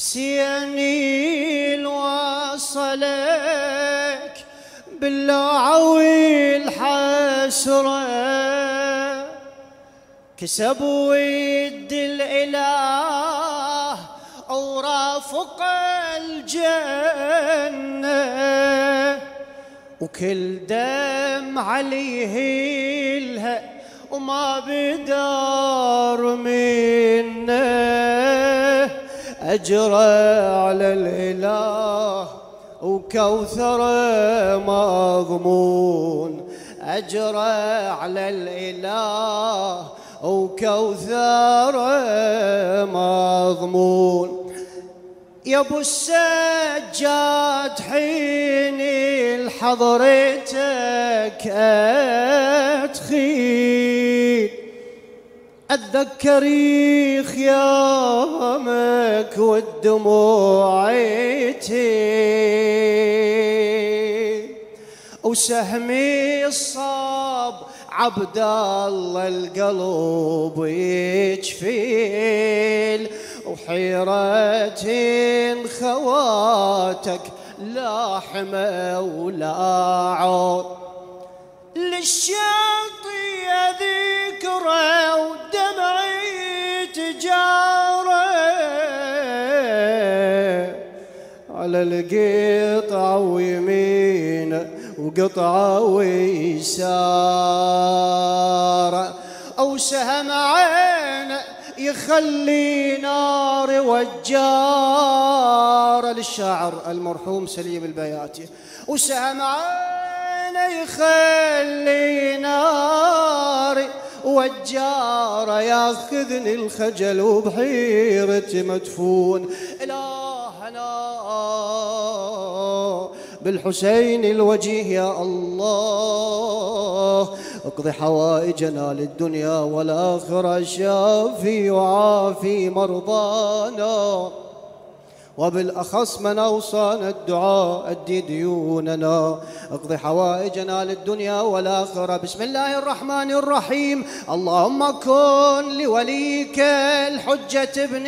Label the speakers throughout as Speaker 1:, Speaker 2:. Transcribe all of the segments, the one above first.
Speaker 1: حسيني الوصلك باللوعة والحسرة، كسب ود الإله ورافق الجنة، وكل دم عليه لها وما بدار منه، أجرى على الإله وكوثر مضمون، أجرى على الإله وكوثر مضمون. يا ابو السجاد حين لحضرتك ادخل، اتذكر خيامك والدموع عيتي، وسهمي الصاب عبد الله القلب يجفيل، وحيرة خواتك لا حمى ولا عود، للشاطئ ذكرى ودمعي تجارة على القطع ويمينه وقطعة ويسار، أو سهم عينه يخلي نار وجار، للشاعر المرحوم سليم البياتي، وسهم عينه يخلي نار وجار، ياخذني الخجل وبحيرتي مدفون، إلهنا بالحسين الوجيه يا الله، اقضي حوائجنا للدنيا والآخرة، شافي وعافي مرضانا، وبالأخص من أوصانا الدعاء أدي ديوننا، اقضي حوائجنا للدنيا والآخرة. بسم الله الرحمن الرحيم. اللهم كن لوليك الحجة ابن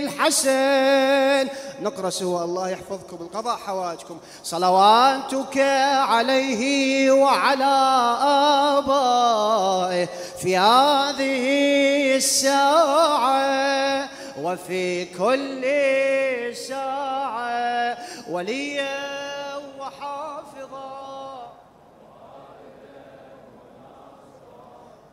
Speaker 1: الحسن، نقرأ سوا الله يحفظكم القضاء حوائجكم، صلواتك عليه وعلى آبائه في هذه الساعة وفي كل ساعة، وليا وحافظا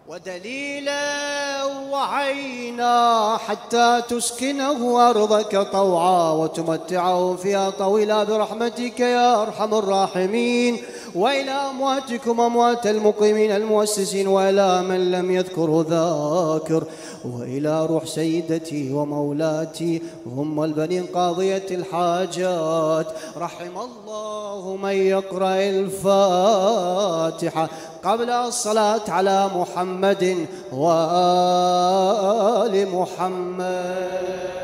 Speaker 1: ودليلا وعينا، حتى تسكنه أرضك طوعا وتمتعه فيها طويلا برحمتك يا أرحم الراحمين. وإلى أمواتكم أموات المقيمين المؤسسين، وإلى من لم يذكر ذاكر، وإلى روح سيدتي ومولاتي أم البنين قاضية الحاجات، رحم الله من يقرأ الفاتحة قبل الصلاة على محمد وآل محمد.